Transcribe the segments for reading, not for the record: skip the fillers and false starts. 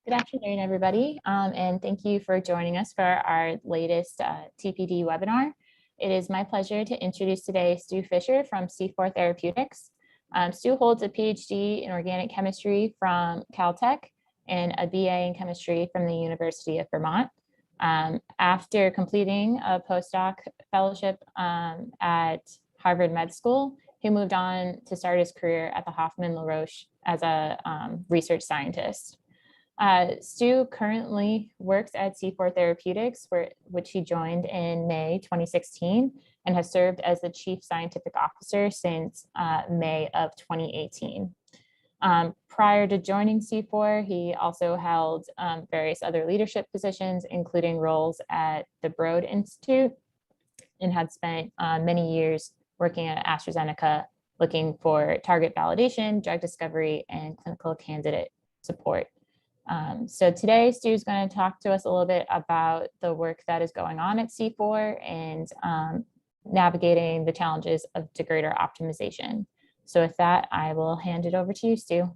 Good afternoon, everybody, and thank you for joining us for our latest TPD webinar. It is my pleasure to introduce today Stu Fischer from C4 Therapeutics. Stu holds a Ph.D. in organic chemistry from Caltech and a BA in chemistry from the University of Vermont. After completing a postdoc fellowship at Harvard Med School, he moved on to start his career at the Hoffmann-La Roche as a research scientist. Stu currently works at C4 Therapeutics, which he joined in May 2016, and has served as the Chief Scientific Officer since May of 2018. Prior to joining C4, he also held various other leadership positions, including roles at the Broad Institute, and had spent many years working at AstraZeneca, looking for target validation, drug discovery, and clinical candidate support. So today, Stu is going to talk to us a little bit about the work that is going on at C4 and navigating the challenges of degrader optimization. So with that, I will hand it over to you, Stu.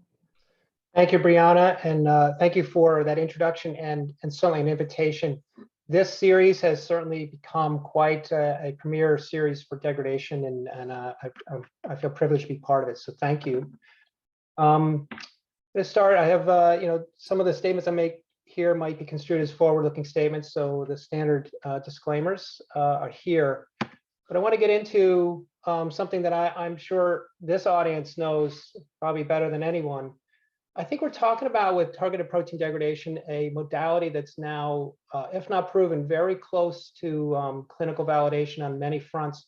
Thank you, Brianna, and thank you for that introduction and certainly an invitation. This series has certainly become quite a premier series for degradation, and I feel privileged to be part of it, so thank you. To start, I have, some of the statements I make here might be construed as forward-looking statements, so the standard disclaimers are here. But I want to get into something that I'm sure this audience knows probably better than anyone. I think we're talking about, with targeted protein degradation, a modality that's now, if not proven, very close to clinical validation on many fronts.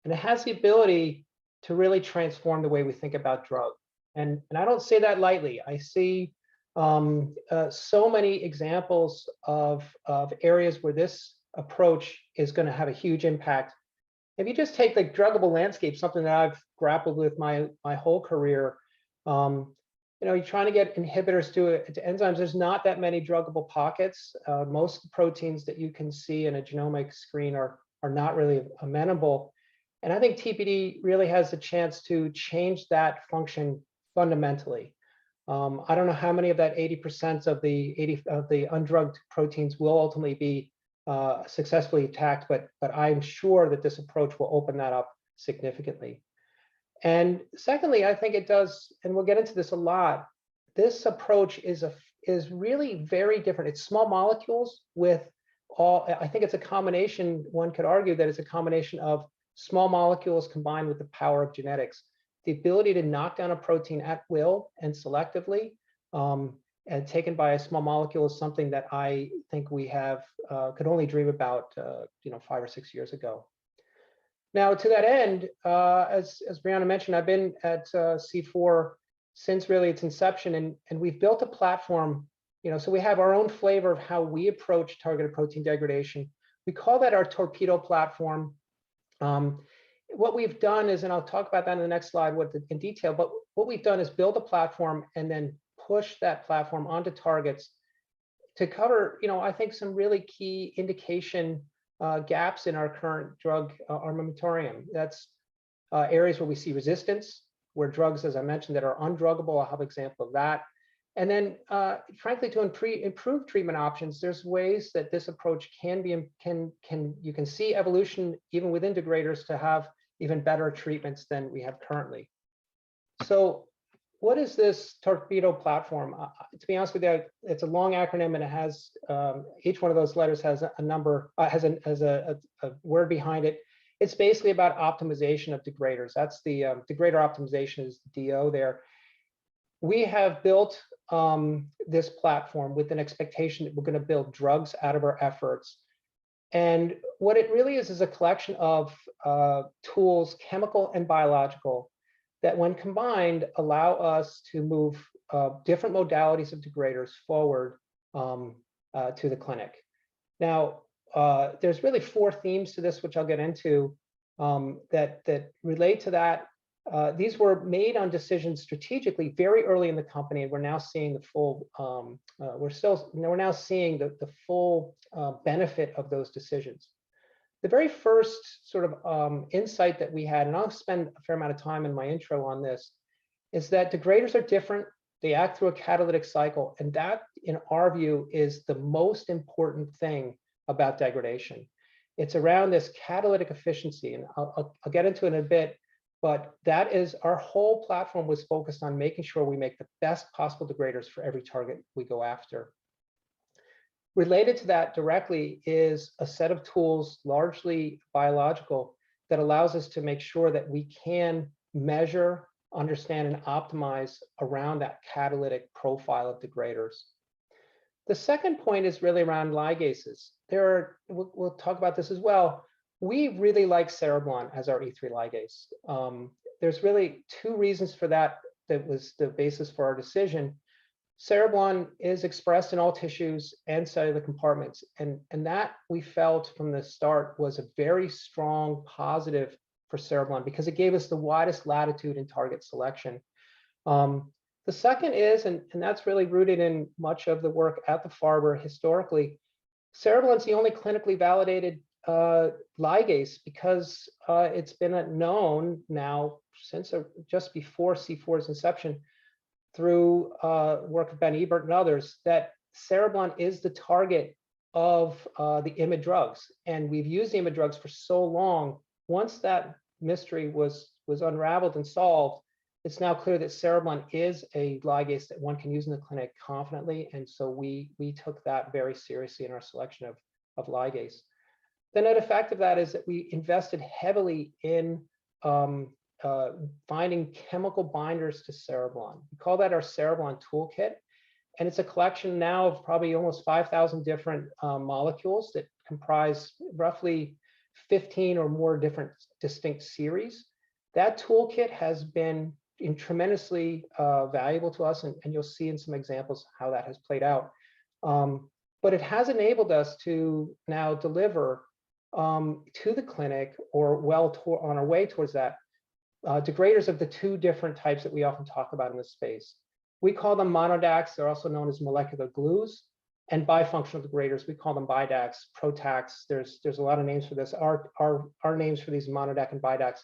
And it has the ability to really transform the way we think about drugs. And I don't say that lightly. I see so many examples of areas where this approach is going to have a huge impact. If you just take the druggable landscape, something that I've grappled with my whole career, you're trying to get inhibitors to enzymes. There's not that many druggable pockets. Most proteins that you can see in a genomic screen are not really amenable. And I think TPD really has the chance to change that function fundamentally. I don't know how many of that 80% of the undrugged proteins will ultimately be successfully attacked, but I'm sure that this approach will open that up significantly. And secondly, I think it does, and we'll get into this a lot, this approach is really very different. It's small molecules with I think it's a combination, one could argue that it's a combination of small molecules combined with the power of genetics. The ability to knock down a protein at will and selectively, and taken by a small molecule, is something that I think we could only dream about 5 or 6 years ago. Now, to that end, as Brianna mentioned, I've been at C4 since really its inception, and we've built a platform. So we have our own flavor of how we approach targeted protein degradation. We call that our torpedo platform. What we've done is, and I'll talk about that in the next slide in detail, but what we've done is build a platform and then push that platform onto targets to cover, I think, some really key indication gaps in our current drug armamentarium. That's areas where we see resistance, where drugs, as I mentioned, that are undruggable. I'll have an example of that. And then, frankly, to improve treatment options, there's ways that this approach you can see evolution even within degraders to have even better treatments than we have currently. So what is this torpedo platform? To be honest with you, it's a long acronym, and it has each one of those letters has a number, has a word behind it. It's basically about optimization of degraders. That's the degrader optimization is the DO there. We have built this platform with an expectation that we're going to build drugs out of our efforts. And what it really is a collection of tools, chemical and biological, that when combined allow us to move different modalities of degraders forward to the clinic. Now, there's really 4 themes to this, which I'll get into, that relate to that. These were made on decisions strategically very early in the company, and we're now seeing the full. We're now seeing the full benefit of those decisions. The very first sort of insight that we had, and I'll spend a fair amount of time in my intro on this, is that degraders are different. They act through a catalytic cycle, and that in our view, is the most important thing about degradation. It's around this catalytic efficiency, and I'll get into it in a bit, but that is our whole platform was focused on making sure we make the best possible degraders for every target we go after. Related to that directly is a set of tools, largely biological, that allows us to make sure that we can measure, understand, and optimize around that catalytic profile of degraders. The second point is really around ligases. We'll talk about this as well. We really like cereblon as our E3 ligase. There's really two reasons for that was the basis for our decision. Cereblon is expressed in all tissues and cellular compartments, and that we felt from the start was a very strong positive for cereblon because it gave us the widest latitude in target selection. The second is, and that's really rooted in much of the work at the Farber historically, cereblon is the only clinically validated ligase because it's been known now since just before C4's inception through work of Ben Ebert and others that cereblon is the target of the IMiD drugs. And we've used the IMiD drugs for so long. Once that mystery was unraveled and solved, it's now clear that cereblon is a ligase that one can use in the clinic confidently. And so we took that very seriously in our selection of ligase. The net effect of that is that we invested heavily in finding chemical binders to cereblon. We call that our cereblon toolkit. And it's a collection now of probably almost 5,000 different molecules that comprise roughly 15 or more different distinct series. That toolkit has been tremendously valuable to us, and you'll see in some examples how that has played out. But it has enabled us to now deliver to the clinic or on our way towards that, degraders of the two different types that we often talk about in this space. We call them monodacs, they're also known as molecular glues, and bifunctional degraders, we call them bidacs, protacs, there's a lot of names for this. Our names for these monodac and bidacs.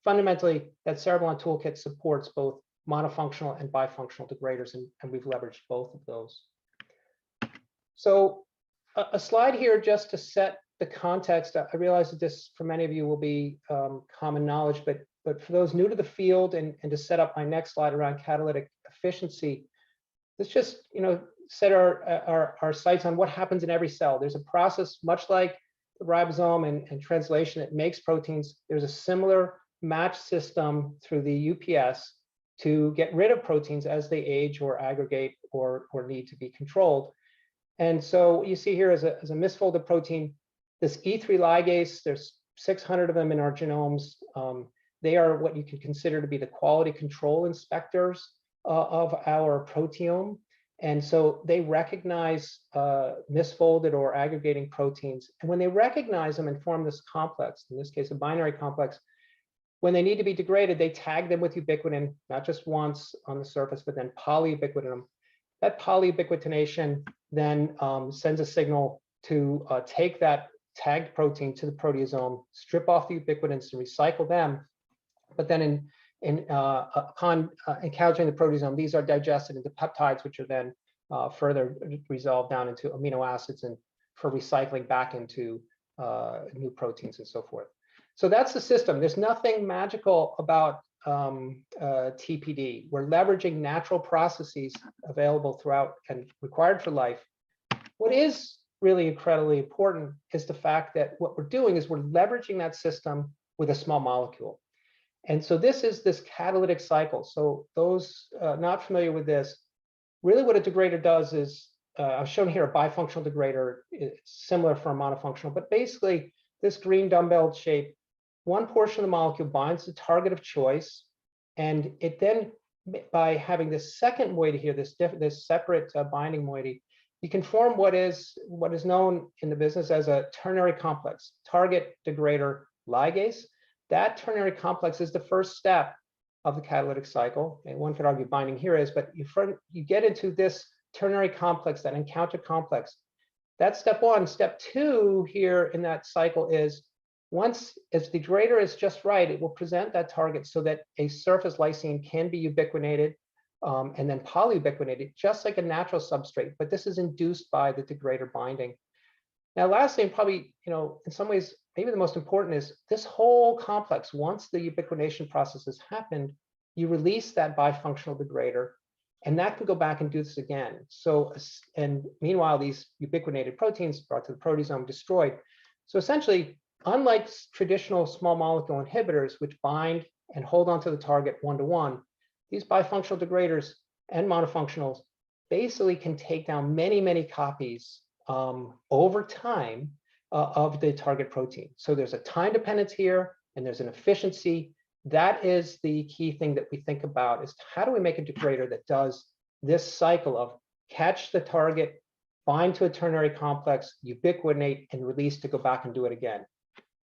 Fundamentally, that cereblon toolkit supports both monofunctional and bifunctional degraders, and we've leveraged both of those. So a slide here just to set the context. I realize that this, for many of you, will be common knowledge, but for those new to the field and to set up my next slide around catalytic efficiency, let's just set our sights on what happens in every cell. There's a process much like the ribosome and translation that makes proteins. There's a similar match system through the UPS to get rid of proteins as they age or aggregate or need to be controlled. And so what you see here is a misfolded protein, this E3 ligase. There's 600 of them in our genomes. They are what you can consider to be the quality control inspectors of our proteome. And so they recognize misfolded or aggregating proteins. And when they recognize them and form this complex, in this case, a binary complex, when they need to be degraded, they tag them with ubiquitin, not just once on the surface, but then polyubiquitin them. That polyubiquitination then sends a signal to take that tagged protein to the proteasome, strip off the ubiquitins and recycle them. But then upon encountering the proteasome, these are digested into peptides, which are then further resolved down into amino acids and for recycling back into new proteins and so forth. So that's the system. There's nothing magical about TPD. We're leveraging natural processes available throughout and required for life. What is really incredibly important is the fact that what we're doing is we're leveraging that system with a small molecule. And so this is this catalytic cycle. So those not familiar with this, really what a degrader does is, I've shown here a bifunctional degrader. It's similar for a monofunctional, but basically this green dumbbell shape, one portion of the molecule binds the target of choice, and it then, by having this second moiety here, this separate binding moiety, you can form what is known in the business as a ternary complex, target degrader ligase. That ternary complex is the first step of the catalytic cycle, and one could argue binding here is, but you get into this ternary complex, that encounter complex. That's step one. Step two here in that cycle is, once if the degrader is just right, it will present that target so that a surface lysine can be ubiquitinated and then polyubiquitinated, just like a natural substrate, but this is induced by the degrader binding. Now, lastly, and probably, in some ways, maybe the most important is this whole complex. Once the ubiquitination process has happened, you release that bifunctional degrader, and that can go back and do this again. So, and meanwhile, these ubiquitinated proteins brought to the proteasome destroyed. So essentially, unlike traditional small molecule inhibitors, which bind and hold onto the target one-to-one, these bifunctional degraders and monofunctionals basically can take down many, many copies over time of the target protein. So there's a time dependence here, and there's an efficiency. That is the key thing that we think about, is how do we make a degrader that does this cycle of catch the target, bind to a ternary complex, ubiquitinate, and release to go back and do it again.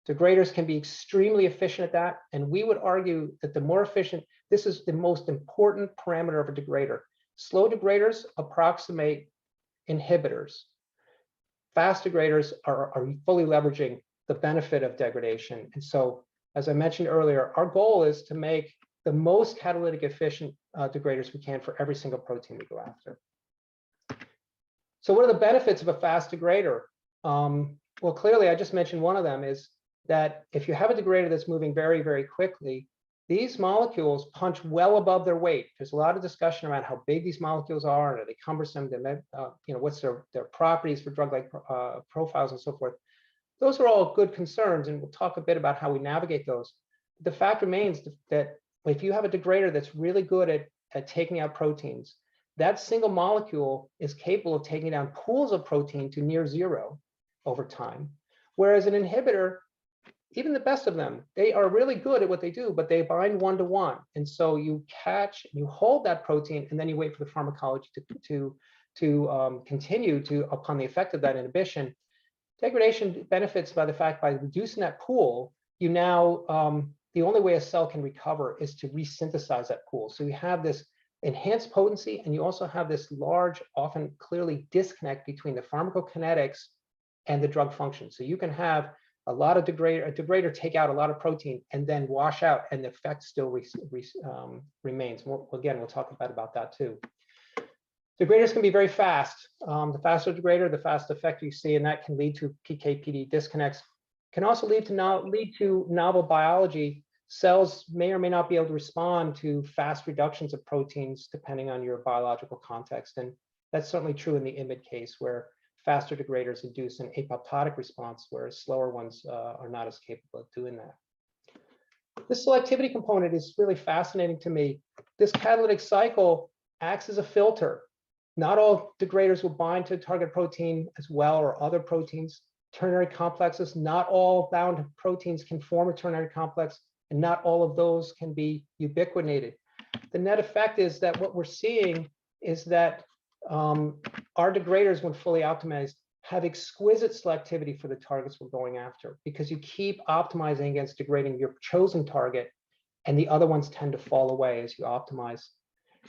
Degraders can be extremely efficient at that, and we would argue that the more efficient, this is the most important parameter of a degrader. Slow degraders approximate inhibitors. Fast degraders are fully leveraging the benefit of degradation. And so, as I mentioned earlier, our goal is to make the most catalytic efficient degraders we can for every single protein we go after. So what are the benefits of a fast degrader? Well, clearly, I just mentioned one of them is that if you have a degrader that's moving very, very quickly, these molecules punch well above their weight. There's a lot of discussion around how big these molecules are, and are they cumbersome? What's their properties for drug-like profiles and so forth. Those are all good concerns, and we'll talk a bit about how we navigate those. The fact remains that if you have a degrader that's really good at taking out proteins, that single molecule is capable of taking down pools of protein to near zero over time. Whereas an inhibitor, even the best of them, they are really good at what they do, but they bind one-to-one. And so you catch, you hold that protein, and then you wait for the pharmacology to continue upon the effect of that inhibition. Degradation benefits by the fact by reducing that pool, you now, the only way a cell can recover is to resynthesize that pool. So you have this enhanced potency, and you also have this large, often clearly disconnect between the pharmacokinetics and the drug function. So you can have a lot of degrader take out a lot of protein and then wash out, and the effect still remains. Again, we'll talk about that too. Degraders can be very fast. The faster degrader, the fast effect you see, and that can lead to PK/PD disconnects. Can also lead to novel biology. Cells may or may not be able to respond to fast reductions of proteins depending on your biological context, and that's certainly true in the IMiD case, where faster degraders induce an apoptotic response, whereas slower ones are not as capable of doing that. This selectivity component is really fascinating to me. This catalytic cycle acts as a filter. Not all degraders will bind to target protein as well, or other proteins. Ternary complexes, not all bound proteins can form a ternary complex, and not all of those can be ubiquitinated. The net effect is that what we're seeing is that our degraders, when fully optimized, have exquisite selectivity for the targets we're going after, because you keep optimizing against degrading your chosen target, and the other ones tend to fall away as you optimize.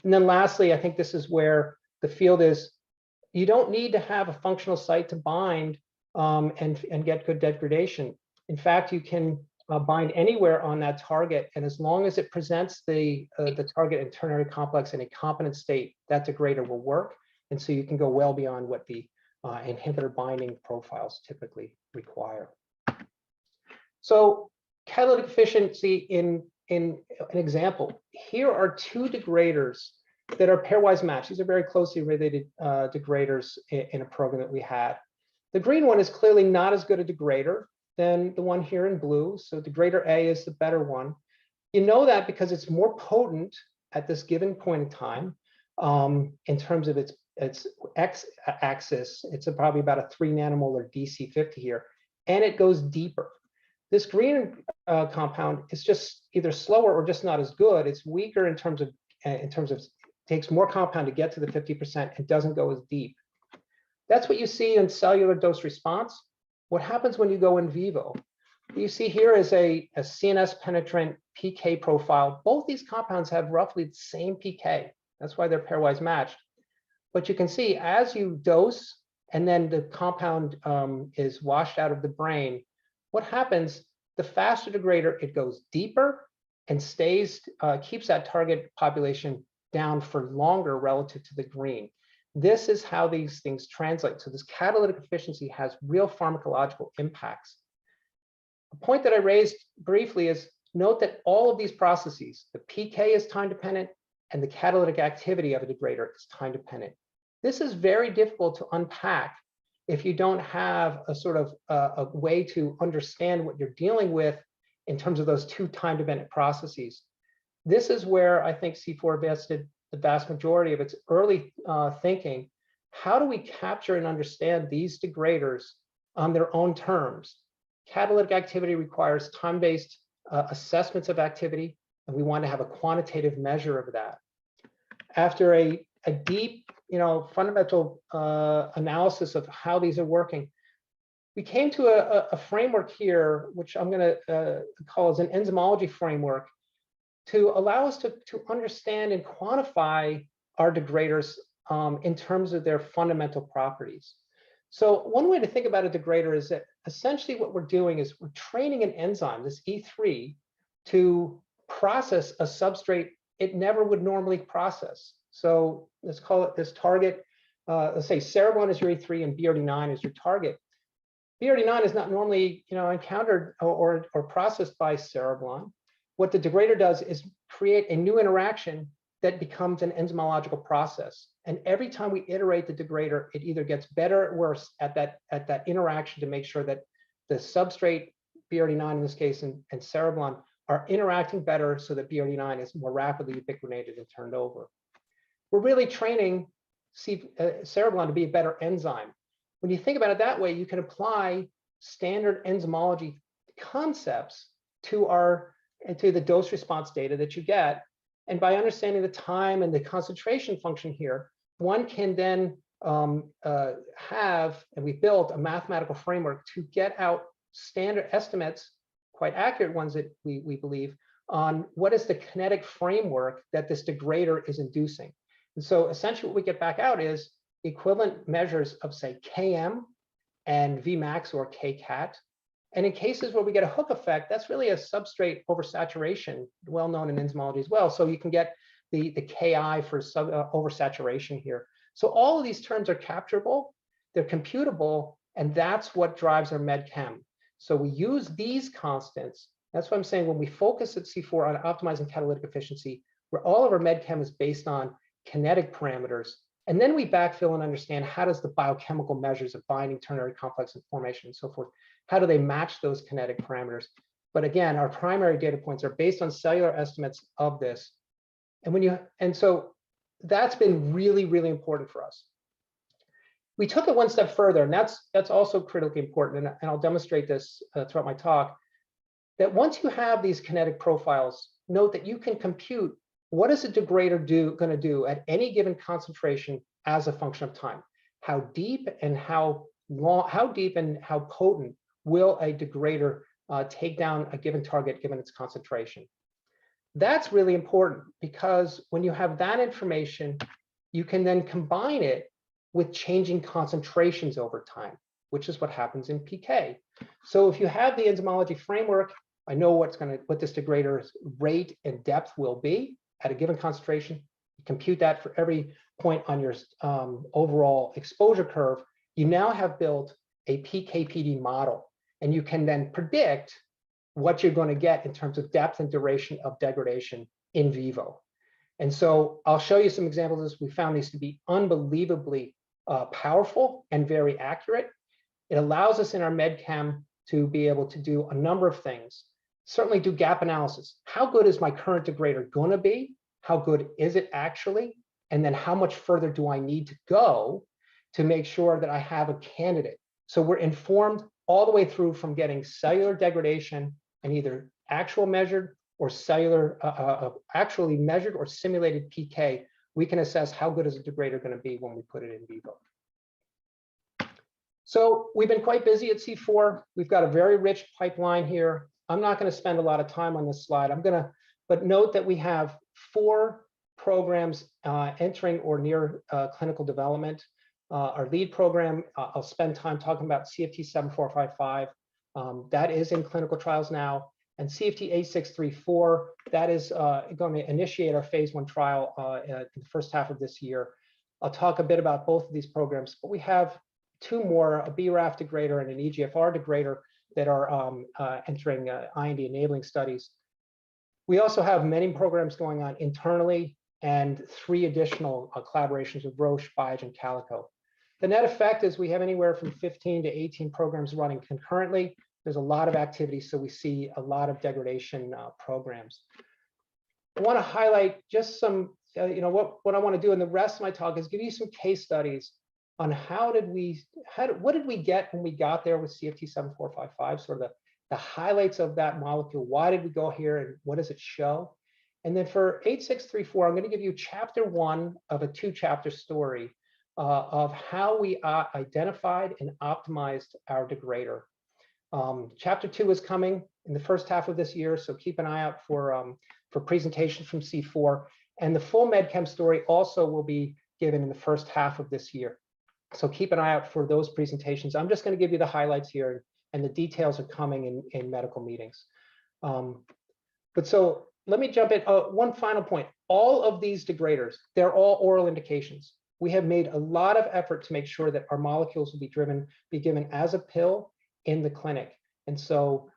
And then lastly, I think this is where the field is, you don't need to have a functional site to bind and get good degradation. In fact, you can bind anywhere on that target, and as long as it presents the target and ternary complex in a competent state, that degrader will work. And so you can go well beyond what the inhibitor binding profiles typically require. So catalytic efficiency in an example, here are two degraders that are pairwise matched. These are very closely related degraders in a program that we had. The green one is clearly not as good a degrader than the one here in blue. So degrader A is the better one. You know that because it's more potent at this given point in time in terms of its x-axis. It's probably about a 3 nanomolar DC50 here, and it goes deeper. This green compound is just either slower or just not as good. It's weaker in terms of takes more compound to get to the 50% and doesn't go as deep. That's what you see in cellular dose response. What happens when you go in vivo? What you see here is a CNS penetrant PK profile. Both these compounds have roughly the same PK. That's why they're pairwise matched. But you can see as you dose and then the compound is washed out of the brain, what happens, the faster degrader, it goes deeper and stays, keeps that target population down for longer relative to the green. This is how these things translate. So this catalytic efficiency has real pharmacological impacts. A point that I raised briefly is note that all of these processes, the PK is time dependent and the catalytic activity of a degrader is time dependent. This is very difficult to unpack if you don't have a sort of a way to understand what you're dealing with in terms of those two time dependent processes. This is where I think C4 invested the vast majority of its early thinking. How do we capture and understand these degraders on their own terms? Catalytic activity requires time-based assessments of activity, and we want to have a quantitative measure of that. After a deep, fundamental analysis of how these are working, we came to a framework here, which I'm going to call as an enzymology framework, to allow us to understand and quantify our degraders in terms of their fundamental properties. So one way to think about a degrader is that essentially what we're doing is we're training an enzyme, this E3, to process a substrate it never would normally process. So let's call it this target. Let's say cereblon is your E3 and BRD9 is your target. BRD9 is not normally encountered or processed by cereblon. What the degrader does is create a new interaction that becomes an enzymological process. And every time we iterate the degrader, it either gets better or worse at that interaction to make sure that the substrate, BRD9 in this case, and cereblon are interacting better so that BRD9 is more rapidly ubiquitinated and turned over. We're really training cereblon to be a better enzyme. When you think about it that way, you can apply standard enzymology concepts to the dose response data that you get. And by understanding the time and the concentration function here, one can then have, and we built a mathematical framework to get out standard estimates, quite accurate ones that we believe, on what is the kinetic framework that this degrader is inducing. And so essentially what we get back out is equivalent measures of, say, Km and Vmax or Kcat. And in cases where we get a hook effect, that's really a substrate oversaturation, well known in enzymology as well. So you can get the Ki for oversaturation here. So all of these terms are capturable, they're computable, and that's what drives our med chem. So we use these constants. That's what I'm saying when we focus at C4 on optimizing catalytic efficiency, where all of our med chem is based on kinetic parameters. And then we backfill and understand how does the biochemical measures of binding, ternary complex, and formation and so forth, how do they match those kinetic parameters? But again, our primary data points are based on cellular estimates of this. And so that's been really, really important for us. We took it one step further, and that's also critically important, and I'll demonstrate this throughout my talk, that once you have these kinetic profiles, note that you can compute what is a degrader going to do at any given concentration as a function of time. How deep and how potent will a degrader take down a given target given its concentration? That's really important because when you have that information, you can then combine it with changing concentrations over time, which is what happens in PK. So if you have the enzymology framework, I know what this degrader's rate and depth will be at a given concentration. You compute that for every point on your overall exposure curve. You now have built a PK/PD model, and you can then predict what you're going to get in terms of depth and duration of degradation in vivo. And so I'll show you some examples of this. We found these to be unbelievably powerful and very accurate. It allows us in our med chem to be able to do a number of things. Certainly do gap analysis. How good is my current degrader going to be? How good is it actually? And then how much further do I need to go to make sure that I have a candidate? So we're informed all the way through from getting cellular degradation and either actual measured or cellular, actually measured or simulated PK. We can assess how good is a degrader going to be when we put it in vivo. So we've been quite busy at C4. We've got a very rich pipeline here. I'm not going to spend a lot of time on this slide. But note that we have 4 programs entering or near clinical development. Our lead program, I'll spend time talking about CFT 7455. That is in clinical trials now. And CFT8634, that is going to initiate our phase 1 trial in the first half of this year. I'll talk a bit about both of these programs, but we have 2 more, a BRAF degrader and an EGFR degrader that are entering IND enabling studies. We also have many programs going on internally and 3 additional collaborations with Roche, Biogen, and Calico. The net effect is we have anywhere from 15 to 18 programs running concurrently. There's a lot of activity, so we see a lot of degradation programs. I want to highlight just some, what I want to do in the rest of my talk is give you some case studies on what did we get when we got there with CFT7455, sort of the highlights of that molecule. Why did we go here and what does it show? And then for 8634, I'm going to give you chapter 1 of a 2-chapter story of how we identified and optimized our degrader. Chapter 2 is coming in the first half of this year, so keep an eye out for presentations from C4. And the full MedChem story also will be given in the first half of this year. So keep an eye out for those presentations. I'm just going to give you the highlights here, and the details are coming in medical meetings. But so let me jump in. One final point. All of these degraders, they're all oral indications. We have made a lot of effort to make sure that our molecules will be given as a pill in the clinic. And so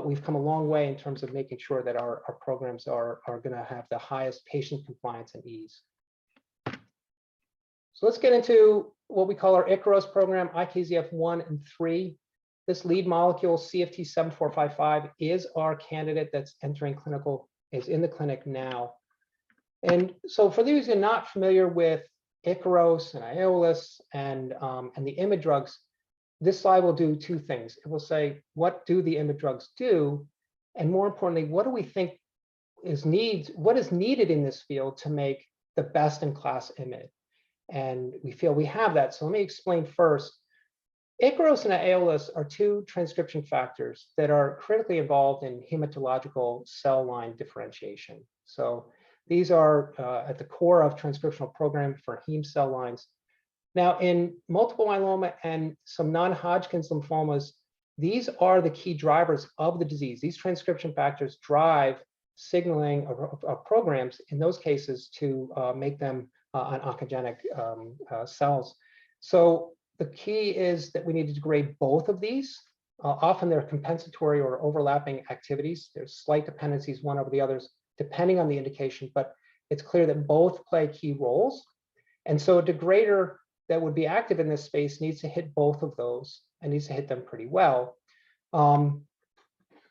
we've come a long way in terms of making sure that our programs are going to have the highest patient compliance and ease. So let's get into what we call our Icaros program, IKZF1 and 3. This lead molecule, CFT7455, is our candidate that's entering is in the clinic now. And so for those who are not familiar with Icaros and Iolis and the IMiD drugs, this slide will do 2 things. It will say, what do the IMiD drugs do? And more importantly, what do we think what is needed in this field to make the best in class IMiD? And we feel we have that. So let me explain first. Icaros and Iolis are 2 transcription factors that are critically involved in hematological cell line differentiation. So these are at the core of transcriptional program for heme cell lines. Now, in multiple myeloma and some non-Hodgkin's lymphomas, these are the key drivers of the disease. These transcription factors drive signaling of programs in those cases to make them on oncogenic cells. So the key is that we need to degrade both of these. Often they're compensatory or overlapping activities. There's slight dependencies one over the others, depending on the indication, but it's clear that both play key roles. And so a degrader that would be active in this space needs to hit both of those and needs to hit them pretty well.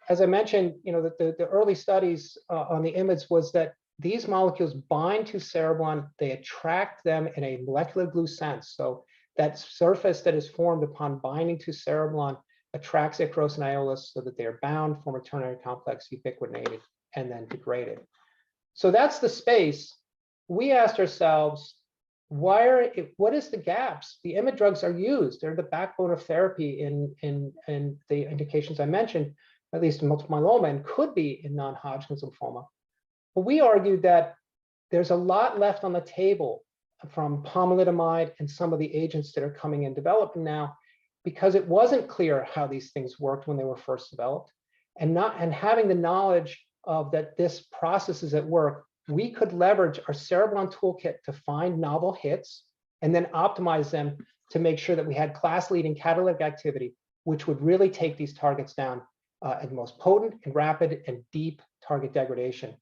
As I mentioned, the early studies on the IMiDs was that these molecules bind to cereblon, they attract them in a molecular glue sense. So that surface that is formed upon binding to cereblon attracts Icaros and Iolis so that they are bound, form a ternary complex, ubiquitinated, and then degraded. So that's the space. We asked ourselves, what is the gaps? The IMiD drugs are used. They're the backbone of therapy in the indications I mentioned, at least in multiple myeloma, and could be in non-Hodgkin's lymphoma. But we argued that there's a lot left on the table from pomalidomide and some of the agents that are coming in development now, because it wasn't clear how these things worked when they were first developed, and having the knowledge of that this process is at work, we could leverage our cereblon toolkit to find novel hits and then optimize them to make sure that we had class-leading catalytic activity, which would really take these targets down at most potent and rapid and deep target degradation.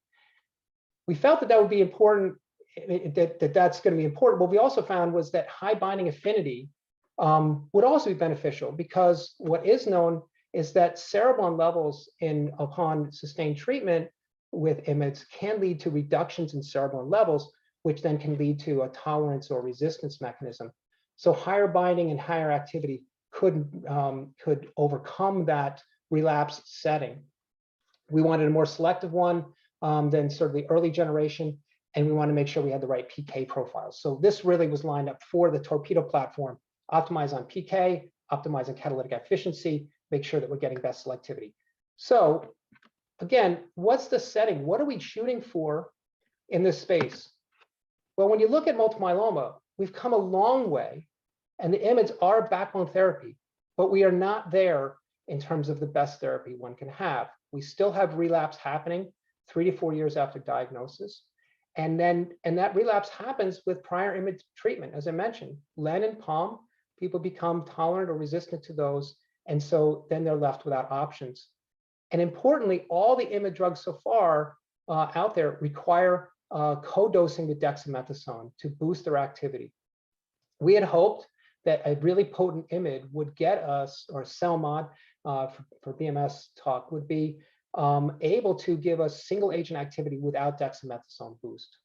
We felt that would be important, that's going to be important. What we also found was that high binding affinity would also be beneficial, because what is known is that cereblon levels upon sustained treatment with IMiDs can lead to reductions in cereblon levels, which then can lead to a tolerance or resistance mechanism. So higher binding and higher activity could overcome that relapse setting. We wanted a more selective one than sort of the early generation, and we want to make sure we had the right PK profiles. So this really was lined up for the Torpedo platform: optimize on PK, optimize on catalytic efficiency, make sure that we're getting best selectivity. So again, what's the setting? What are we shooting for in this space? Well, when you look at multiple myeloma, we've come a long way, and the IMiDs are backbone therapy, but we are not there in terms of the best therapy one can have. We still have relapse happening 3 to 4 years after diagnosis. And that relapse happens with prior IMiD treatment. As I mentioned, Len and POM, people become tolerant or resistant to those. And so then they're left without options. And importantly, all the IMiD drugs so far out there require co-dosing with dexamethasone to boost their activity. We had hoped that a really potent IMiD would get us, or CELMoD for BMS talk, would be able to give us single agent activity without dexamethasone boost.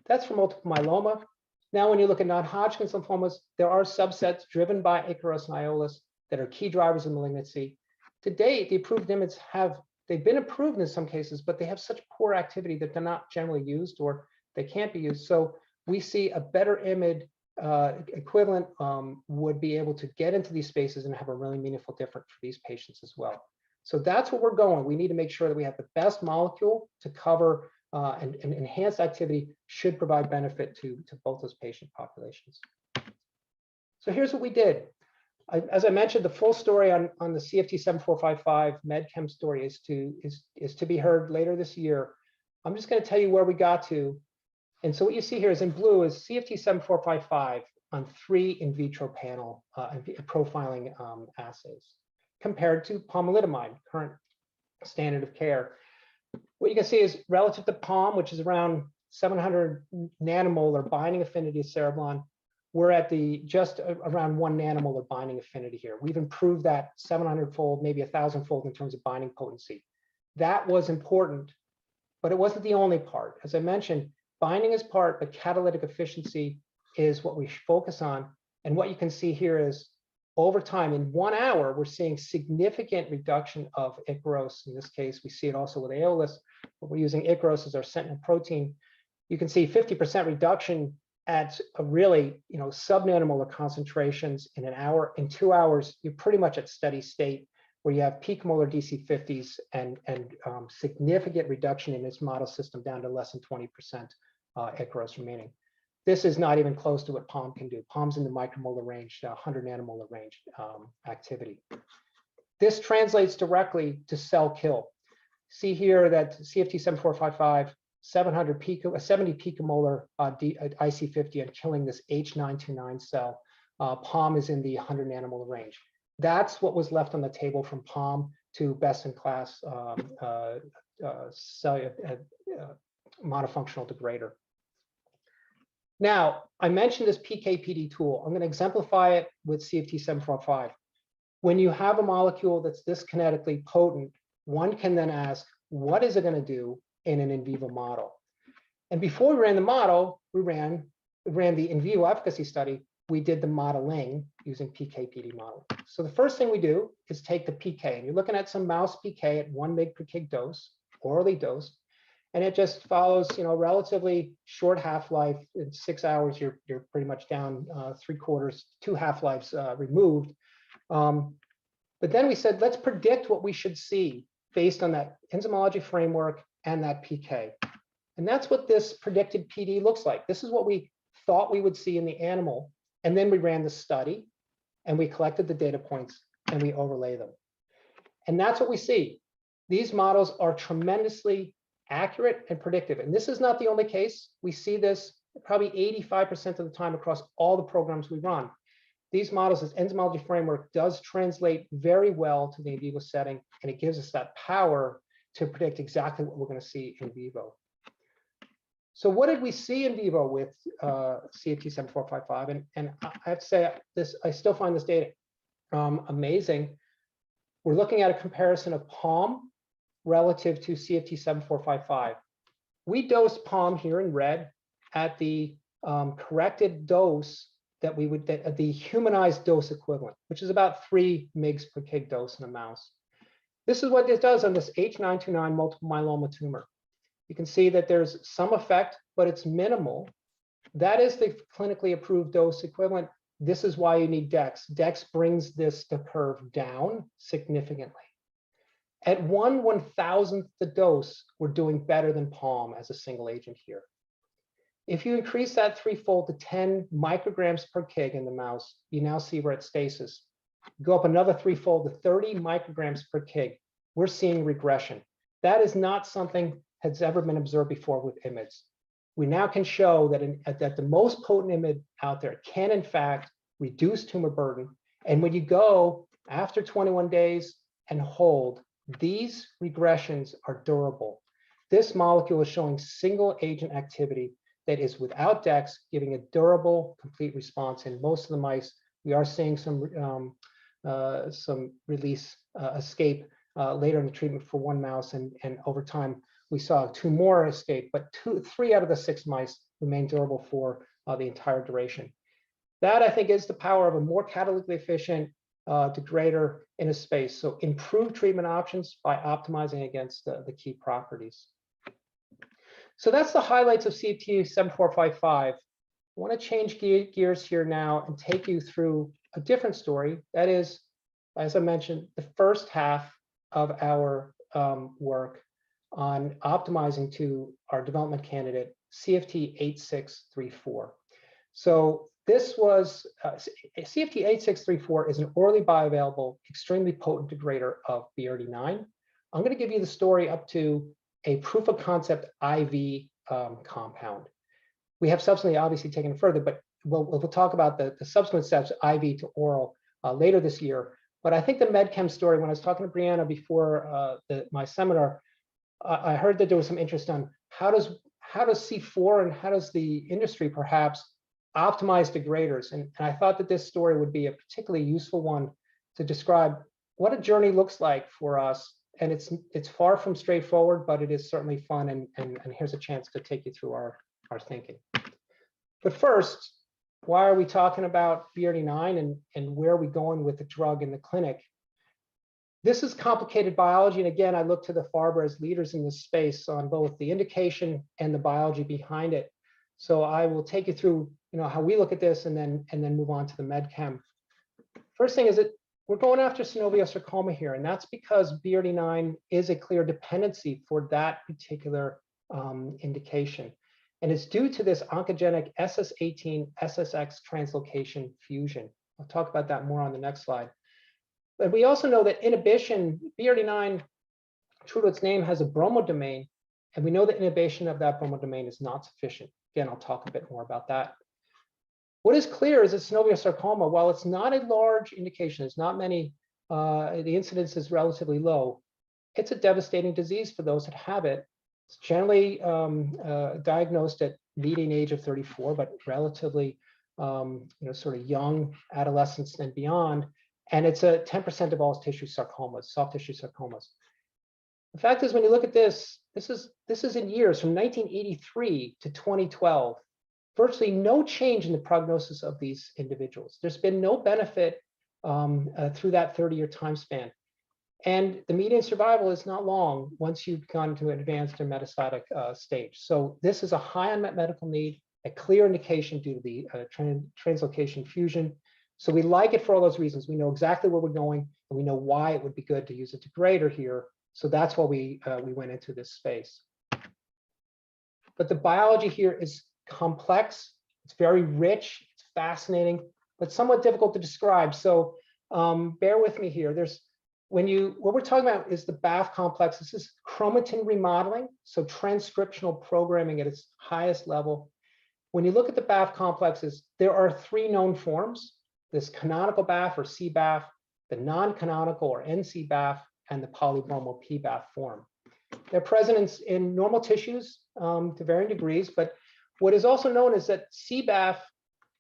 That's for multiple myeloma. Now, when you look at non-Hodgkin's lymphomas, there are subsets driven by Ikaros and Aiolos that are key drivers of malignancy. To date, the approved IMiDs they've been approved in some cases, but they have such poor activity that they're not generally used or they can't be used. So we see a better IMiD equivalent would be able to get into these spaces and have a really meaningful difference for these patients as well. So that's what we're going. We need to make sure that we have the best molecule to cover and enhanced activity should provide benefit to both those patient populations. So here's what we did. As I mentioned, the full story on the CFT7455 MedChem story is to be heard later this year. I'm just going to tell you where we got to. And so what you see here is in blue is CFT7455 on 3 in vitro panel profiling assays compared to pomalidomide, current standard of care. What you can see is relative to POM, which is around 700 nanomolar binding affinity of cereblon, we're at just around 1 nanomolar binding affinity here. We've improved that 700-fold, maybe 1,000-fold in terms of binding potency. That was important, but it wasn't the only part. As I mentioned, binding is part, but catalytic efficiency is what we focus on. And what you can see here is over time, in 1 hour, we're seeing significant reduction of Ikaros. In this case, we see it also with Aiolos, but we're using Ikaros as our sentinel protein. You can see 50% reduction at a really, sub-nanomolar concentrations in an hour. In 2 hours, you're pretty much at steady state where you have picomolar DC50s and significant reduction in this model system down to less than 20% Ikaros remaining. This is not even close to what POM can do. POM's in the micromolar range, 100 nanomolar range activity. This translates directly to cell kill. See here that CFT7455, 70 picomolar IC50 and killing this H929 cell. POM is in the 100 nanomolar range. That's what was left on the table from POM to best-in-class monofunctional degrader. Now, I mentioned this PK/PD tool. I'm going to exemplify it with CFT7455. When you have a molecule that's this kinetically potent, one can then ask, what is it going to do in an in vivo model? And before we ran the model, we ran the in vivo efficacy study. We did the modeling using PK/PD model. So the first thing we do is take the PK, and you're looking at some mouse PK at 1 mg per kg dose, orally dosed. And it just follows, relatively short half-life. In 6 hours, you're pretty much down 3/4, 2 half-lives removed. But then we said, let's predict what we should see based on that enzymology framework and that PK. And that's what this predicted PD looks like. This is what we thought we would see in the animal. And then we ran the study, and we collected the data points, and we overlay them. And that's what we see. These models are tremendously accurate and predictive. And this is not the only case. We see this probably 85% of the time across all the programs we run. These models, this enzymology framework does translate very well to the in vivo setting, and it gives us that power to predict exactly what we're going to see in vivo. So what did we see in vivo with CFT7455? And I have to say, I still find this data amazing. We're looking at a comparison of POM relative to CFT7455. We dosed POM here in red at the corrected dose that we would, the humanized dose equivalent, which is about 3 mg per kg dose in a mouse. This is what this does on this H929 multiple myeloma tumor. You can see that there's some effect, but it's minimal. That is the clinically approved dose equivalent. This is why you need DEX. DEX brings the curve down significantly. At 1/1000th the dose, we're doing better than POM as a single agent here. If you increase that 3-fold to 10 micrograms per kg in the mouse, you now see we're at stasis. Go up another 3-fold to 30 micrograms per kg. we're seeing regression. That is not something that's ever been observed before with IMiDs. We now can show that the most potent IMiD out there can in fact reduce tumor burden. And when you go after 21 days and hold, these regressions are durable. This molecule is showing single agent activity that is without DEX, giving a durable, complete response. In most of the mice, we are seeing some release escape later in the treatment for one mouse, and over time we saw 2 more escape, but 3 out of the 6 mice remain durable for the entire duration. That, I think, is the power of a more catalytically efficient degrader in a space. So improve treatment options by optimizing against the key properties. So that's the highlights of CFT7455. I want to change gears here now and take you through a different story. That is, as I mentioned, the first half of our work on optimizing to our development candidate, CFT8634. So this was, CFT8634 is an orally bioavailable, extremely potent degrader of BRD9. I'm going to give you the story up to a proof of concept IV compound. We have subsequently obviously taken it further, but we'll talk about the subsequent steps, IV to oral, later this year. But I think the MedChem story, when I was talking to Brianna before my seminar, I heard that there was some interest on how does C4 and how does the industry perhaps optimize degraders. And I thought that this story would be a particularly useful one to describe what a journey looks like for us. And it's far from straightforward, but it is certainly fun. And here's a chance to take you through our thinking. But first, why are we talking about BRD9 and where are we going with the drug in the clinic? This is complicated biology. And again, I look to the Farber as leaders in this space on both the indication and the biology behind it. So I will take you through, how we look at this and then move on to the MedChem. First thing is that we're going after synovial sarcoma here, and that's because BRD9 is a clear dependency for that particular indication. And it's due to this oncogenic SS18-SSX translocation fusion. I'll talk about that more on the next slide. But we also know that inhibition, BRD9, true to its name, has a bromodomain, and we know that inhibition of that bromodomain is not sufficient. Again, I'll talk a bit more about that. What is clear is that synovial sarcoma, while it's not a large indication, there's not many, the incidence is relatively low, it's a devastating disease for those that have it. It's generally diagnosed at median age of 34, but relatively, sort of young adolescents and beyond. And it's a 10% of all tissue sarcomas, soft tissue sarcomas. The fact is, when you look at this is in years from 1983 to 2012, virtually no change in the prognosis of these individuals. There's been no benefit through that 30-year time span. And the median survival is not long once you've gone to an advanced or metastatic stage. So this is a high unmet medical need, a clear indication due to the translocation fusion. So we like it for all those reasons. We know exactly where we're going, and we know why it would be good to use a degrader here. So that's why we went into this space. But the biology here is complex. It's very rich. It's fascinating, but somewhat difficult to describe. So bear with me here. What we're talking about is the BAF complex. This is chromatin remodeling, so transcriptional programming at its highest level. When you look at the BAF complexes, there are 3 known forms: this canonical BAF or CBAF, the non-canonical or NC-BAF, and the polybromo PBAF form. They're present in normal tissues to varying degrees, but what is also known is that CBAF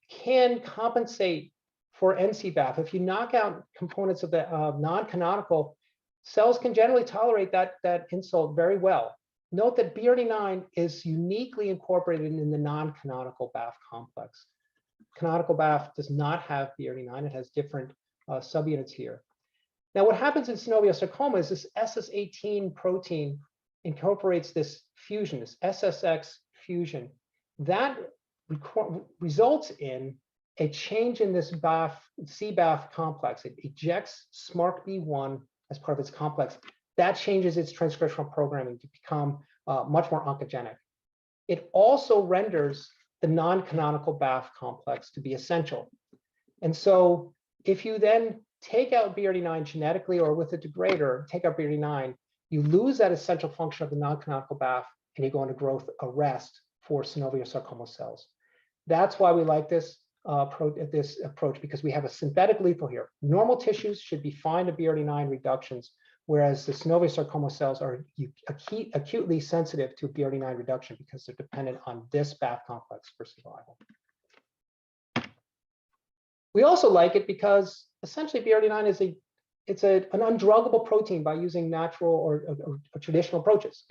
can compensate for NC-BAF. If you knock out components of the non-canonical, cells can generally tolerate that insult very well. Note that BRD9 is uniquely incorporated in the non-canonical BAF complex. Canonical BAF does not have BRD9. It has different subunits here. Now, what happens in synovial sarcoma is this SS18 protein incorporates this fusion, this SSX fusion. That results in a change in this CBAF complex. It ejects SMARCB1 as part of its complex. That changes its transcriptional programming to become much more oncogenic. It also renders the non-canonical BAF complex to be essential. And so if you then take out BRD9 genetically or with a degrader, take out BRD9, you lose that essential function of the non-canonical BAF and you go into growth arrest for synovial sarcoma cells. That's why we like this approach, because we have a synthetic lethal here. Normal tissues should be fine to BRD9 reductions, whereas the synovial sarcoma cells are acutely sensitive to BRD9 reduction because they're dependent on this BAF complex for survival. We also like it because essentially BRD9 is an undruggable protein by using natural or traditional approaches.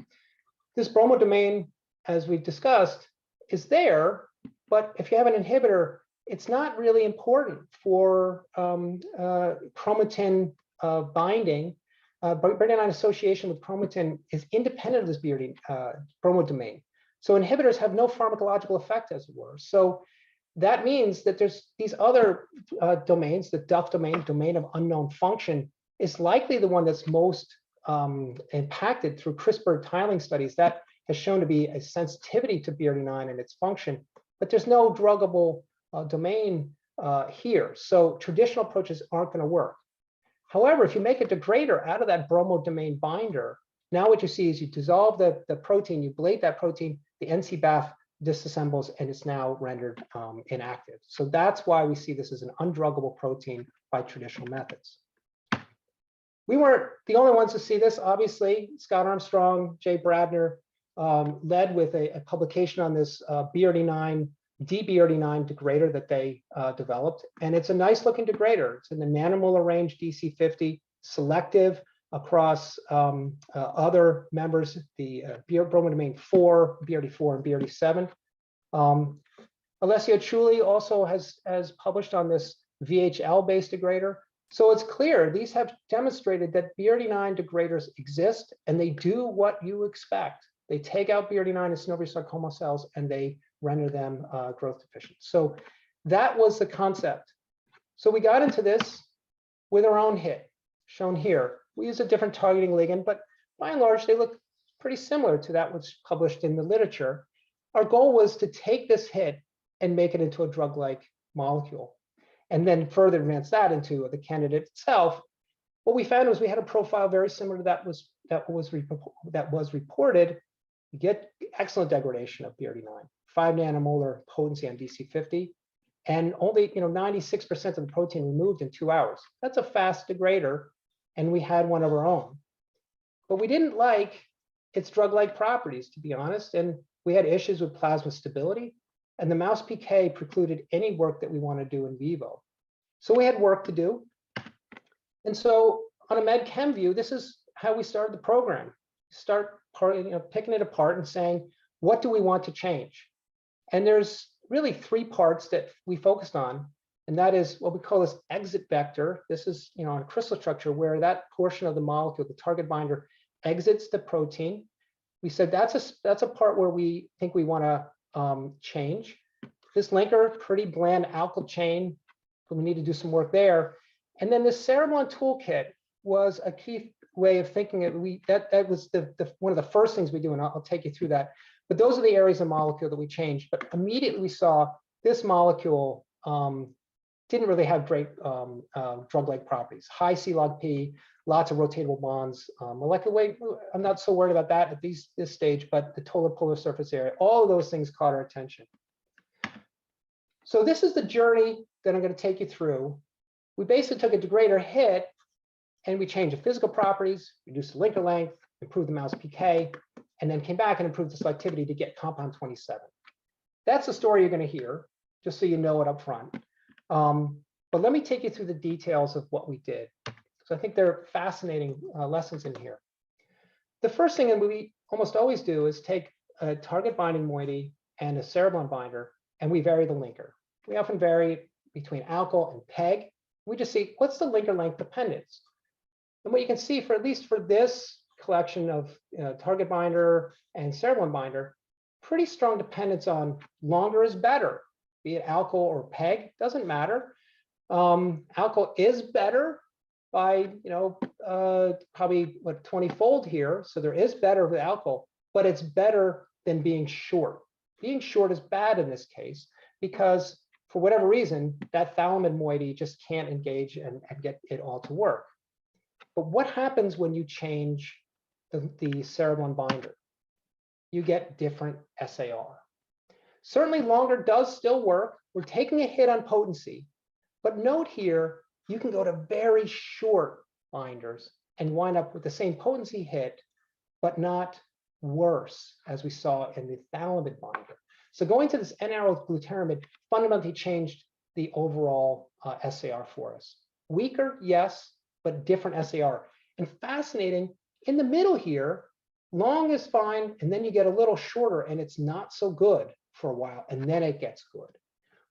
This bromodomain, as we've discussed, is there, but if you have an inhibitor, it's not really important for chromatin binding. BRD9 association with chromatin is independent of this bromodomain. So inhibitors have no pharmacological effect, as it were. So that means that there's these other domains, the DUF domain, domain of unknown function, is likely the one that's most impacted through CRISPR tiling studies. That has shown to be a sensitivity to BRD9 and its function, but there's no druggable domain here. So traditional approaches aren't going to work. However, if you make a degrader out of that bromodomain binder, now what you see is you dissolve the protein, you ablate that protein, the NC-BAF disassembles, and it's now rendered inactive. So that's why we see this as an undruggable protein by traditional methods. We weren't the only ones to see this. Obviously, Scott Armstrong, Jay Bradner led with a publication on this BRD9, dBRD9 degrader that they developed. And it's a nice looking degrader. It's in the nanomolar range, DC50, selective across other members, the bromodomain 4, BRD4, and BRD7. Alessio Ciulli also has published on this VHL-based degrader. So it's clear these have demonstrated that BRD9 degraders exist and they do what you expect. They take out BRD9 in synovial sarcoma cells and they render them growth deficient. So that was the concept. So we got into this with our own hit, shown here. We use a different targeting ligand, but by and large, they look pretty similar to that which was published in the literature. Our goal was to take this hit and make it into a drug-like molecule, and then further advance that into the candidate itself. What we found was we had a profile very similar to that was reported. You get excellent degradation of BRD9, 5 nanomolar potency on DC50, and only 96% of the protein removed in 2 hours. That's a fast degrader, and we had one of our own. But we didn't like its drug-like properties, to be honest, and we had issues with plasma stability, and the mouse PK precluded any work that we want to do in vivo. So we had work to do. And so on a med chem view, this is how we started the program. Start picking it apart and saying, what do we want to change? And there's really 3 parts that we focused on, and that is what we call this exit vector. This is on a crystal structure where that portion of the molecule, the target binder, exits the protein. We said that's a part where we think we want to change. This linker, pretty bland alkyl chain, but we need to do some work there. And then this Cereblon toolkit was a key way of thinking it. That was one of the first things we do, and I'll take you through that. But those are the areas of molecule that we changed. But immediately we saw this molecule didn't really have great drug-like properties. High C log P, lots of rotatable bonds. Molecular weight, I'm not so worried about that at this stage, but the total polar surface area, all of those things caught our attention. So this is the journey that I'm going to take you through. We basically took a degrader hit and we changed the physical properties, reduced the linker length, improved the mouse PK, and then came back and improved the selectivity to get compound 27. That's the story you're going to hear, just so you know it up front. But let me take you through the details of what we did. So I think there are fascinating lessons in here. The first thing that we almost always do is take a target binding moiety and a Cereblon binder, and we vary the linker. We often vary between alkyl and PEG. We just see what's the linker length dependence. And what you can see, for at least for this collection of target binder and Cereblon binder, pretty strong dependence on longer is better, be it alkyl or PEG, doesn't matter. Alkyl is better by probably 20-fold here, so there is better with alkyl, but it's better than being short. Being short is bad in this case because for whatever reason, that phthalate moiety just can't engage and get it all to work. But what happens when you change the cereblon binder? You get different SAR. Certainly longer does still work. We're taking a hit on potency, but note here, you can go to very short binders and wind up with the same potency hit, but not worse, as we saw in the phthalate binder. So going to this N-arylglutaramide fundamentally changed the overall SAR for us. Weaker, yes, but different SAR. And fascinating, in the middle here, long is fine, and then you get a little shorter, and it's not so good for a while, and then it gets good.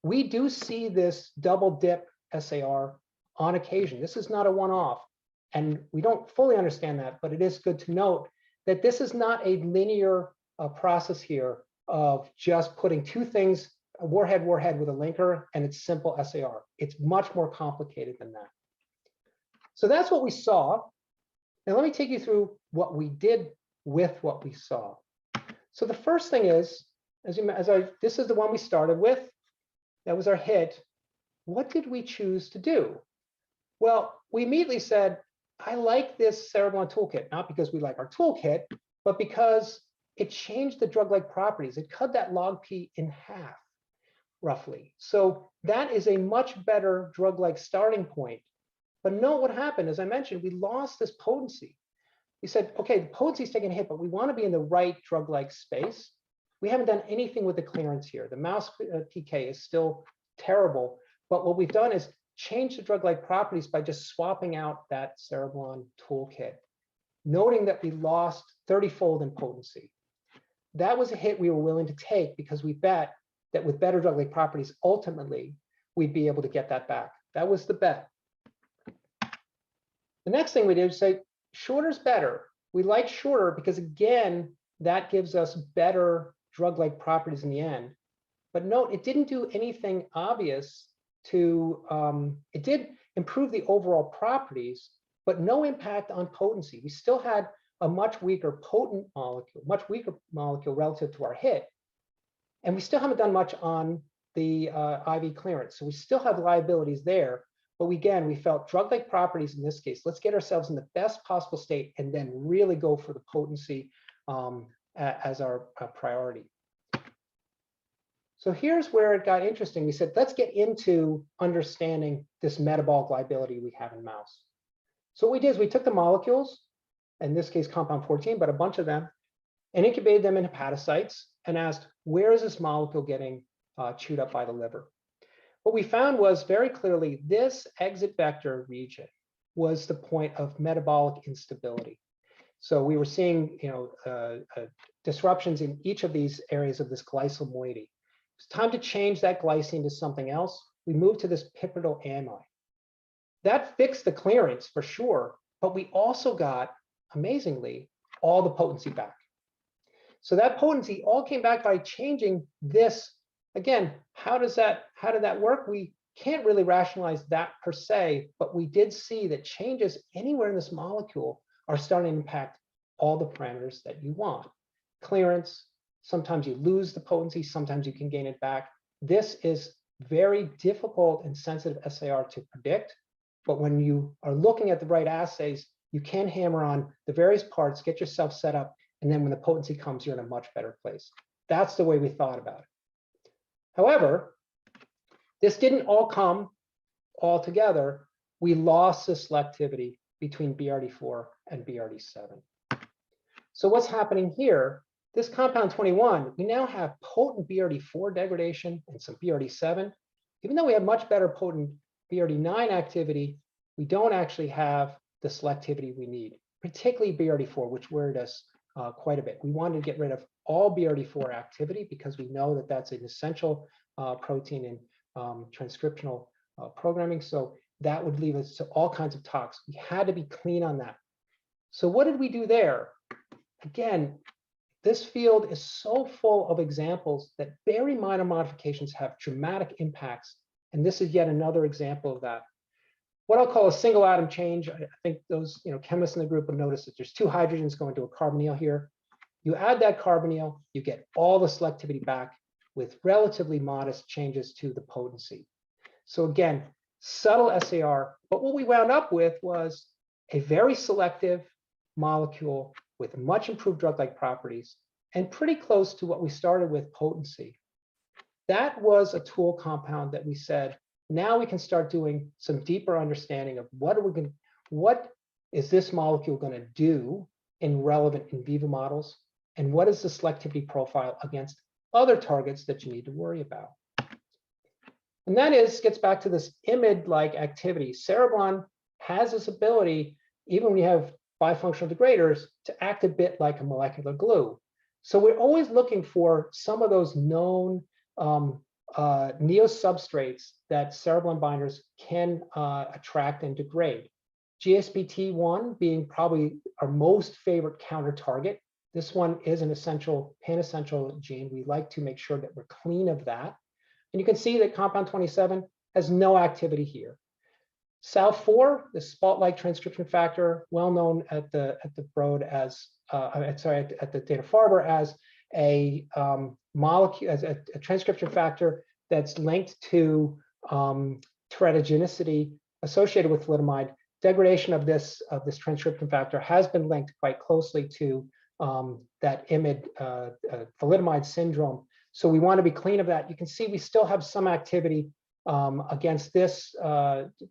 We do see this double dip SAR on occasion. This is not a one-off, and we don't fully understand that, but it is good to note that this is not a linear process here of just putting two things, a warhead with a linker, and it's simple SAR. It's much more complicated than that. So that's what we saw. Now let me take you through what we did with what we saw. So the first thing is, this is the one we started with. That was our hit. What did we choose to do? Well, we immediately said, I like this cereblon toolkit, not because we like our toolkit, but because it changed the drug-like properties. It cut that log P in half, roughly. So that is a much better drug-like starting point. But note what happened. As I mentioned, we lost this potency. We said, okay, the potency is taking a hit, but we want to be in the right drug-like space. We haven't done anything with the clearance here. The mouse PK is still terrible, but what we've done is change the drug-like properties by just swapping out that cereblon toolkit, noting that we lost 30-fold in potency. That was a hit we were willing to take because we bet that with better drug-like properties, ultimately, we'd be able to get that back. That was the bet. The next thing we did was say, shorter's better. We like shorter because, again, that gives us better drug-like properties in the end. But note, it didn't do anything obvious to, it did improve the overall properties, but no impact on potency. We still had a much weaker molecule relative to our hit. And we still haven't done much on the IV clearance. So we still have liabilities there. But we felt drug-like properties in this case, let's get ourselves in the best possible state and then really go for the potency as our priority. So here's where it got interesting. We said, let's get into understanding this metabolic liability we have in mouse. So what we did is we took the molecules, in this case, compound 14, but a bunch of them, and incubated them in hepatocytes and asked, where is this molecule getting chewed up by the liver? What we found was very clearly this exit vector region was the point of metabolic instability. So we were seeing, disruptions in each of these areas of this glycyl moiety. It's time to change that glycine to something else. We moved to this piperidal amide. That fixed the clearance for sure, but we also got, amazingly, all the potency back. So that potency all came back by changing this. Again, how did that work? We can't really rationalize that per se, but we did see that changes anywhere in this molecule are starting to impact all the parameters that you want. Clearance, sometimes you lose the potency, sometimes you can gain it back. This is very difficult and sensitive SAR to predict, but when you are looking at the right assays, you can hammer on the various parts, get yourself set up, and then when the potency comes, you're in a much better place. That's the way we thought about it. However, this didn't all come all together. We lost the selectivity between BRD4 and BRD7. So what's happening here? This compound 21, we now have potent BRD4 degradation and some BRD7. Even though we have much better potent BRD9 activity, we don't actually have the selectivity we need, particularly BRD4, which worried us quite a bit. We wanted to get rid of all BRD4 activity because we know that that's an essential protein in transcriptional programming. So that would leave us to all kinds of tox. We had to be clean on that. So what did we do there? Again, this field is so full of examples that very minor modifications have dramatic impacts. And this is yet another example of that. What I'll call a single atom change. I think those chemists in the group will notice that there's two hydrogens going to a carbonyl here. You add that carbonyl, you get all the selectivity back. with relatively modest changes to the potency. So again, subtle SAR, but what we wound up with was a very selective molecule with much improved drug-like properties and pretty close to what we started with potency. That was a tool compound that we said, now we can start doing some deeper understanding of what is this molecule going to do in relevant in vivo models, and what is the selectivity profile against other targets that you need to worry about. And that gets back to this IMiD-like activity. Cereblon has this ability, even when you have bifunctional degraders, to act a bit like a molecular glue. So we're always looking for some of those known neosubstrates that cereblon binders can attract and degrade. GSPT1 being probably our most favorite counter target. This one is an essential, pan-essential gene. We like to make sure that we're clean of that. And you can see that compound 27 has no activity here. SAL4, the spalt-like transcription factor, well known at the Broad as, at the Dana-Farber as a molecule, as a transcription factor that's linked to teratogenicity associated with thalidomide. Degradation of this transcription factor has been linked quite closely to that IMiD thalidomide syndrome. So we want to be clean of that. You can see we still have some activity against this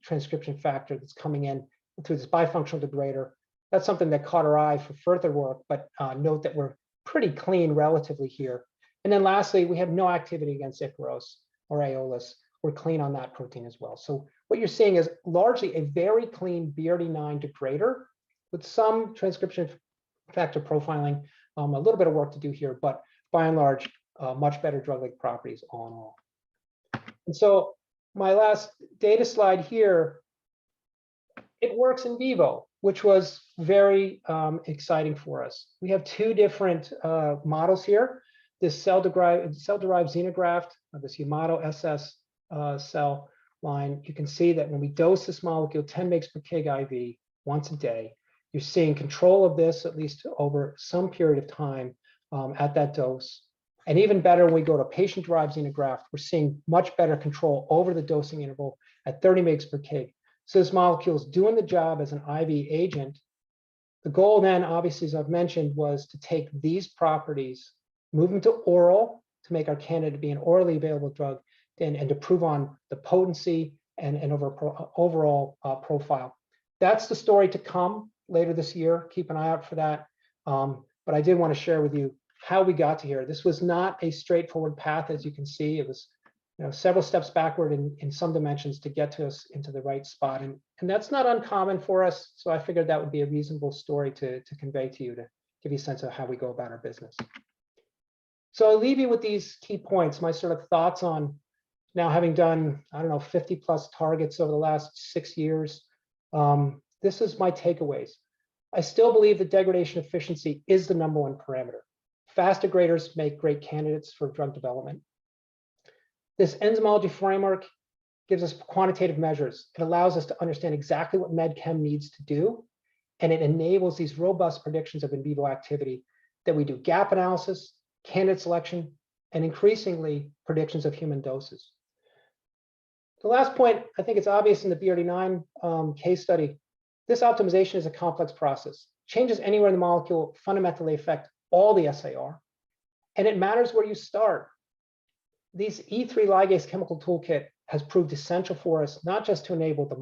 transcription factor that's coming in through this bifunctional degrader. That's something that caught our eye for further work, but note that we're pretty clean relatively here. And then lastly, we have no activity against Icaros or Aeolus. We're clean on that protein as well. So what you're seeing is largely a very clean BRD9 degrader with some transcription factor profiling, a little bit of work to do here, but by and large, much better drug-like properties all in all. And so my last data slide here, it works in vivo, which was very exciting for us. We have two different models here. This cell-derived xenograft, this Yamato SS cell line. You can see that when we dose this molecule 10 mg per kg IV once a day, you're seeing control of this at least over some period of time at that dose. And even better, when we go to patient-derived xenograft, we're seeing much better control over the dosing interval at 30 mg per kg. So this molecule is doing the job as an IV agent. The goal then, obviously, as I've mentioned, was to take these properties, move them to oral to make our candidate be an orally available drug, and to prove on the potency and overall profile. That's the story to come later this year. Keep an eye out for that. But I did want to share with you how we got to here. This was not a straightforward path, as you can see. It was several steps backward in some dimensions to get to us into the right spot. And that's not uncommon for us. So I figured that would be a reasonable story to convey to you, to give you a sense of how we go about our business. So I'll leave you with these key points, my sort of thoughts on now having done, I don't know, 50 plus targets over the last 6 years. This is my takeaways. I still believe that degradation efficiency is the #1 parameter. Fast degraders make great candidates for drug development. This enzymology framework gives us quantitative measures. It allows us to understand exactly what MedChem needs to do, and it enables these robust predictions of in vivo activity that we do gap analysis, candidate selection, and increasingly predictions of human doses. The last point, I think it's obvious in the BRD9 case study, this optimization is a complex process. Changes anywhere in the molecule fundamentally affect all the SAR, and it matters where you start. These E3 ligase chemical toolkit has proved essential for us, not just to enable the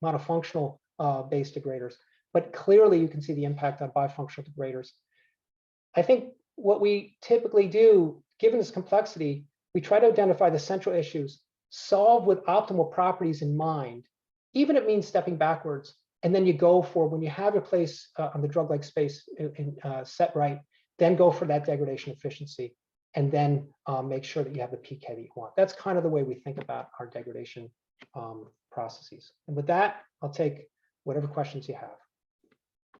monofunctional based degraders, but clearly you can see the impact on bifunctional degraders. I think what we typically do, given this complexity, we try to identify the central issues, solve with optimal properties in mind, even if it means stepping backwards. And then you go for, when you have your place on the drug-like space set right, then go for that degradation efficiency, and then make sure that you have the PK that you want. That's kind of the way we think about our degradation processes. And with that, I'll take whatever questions you have.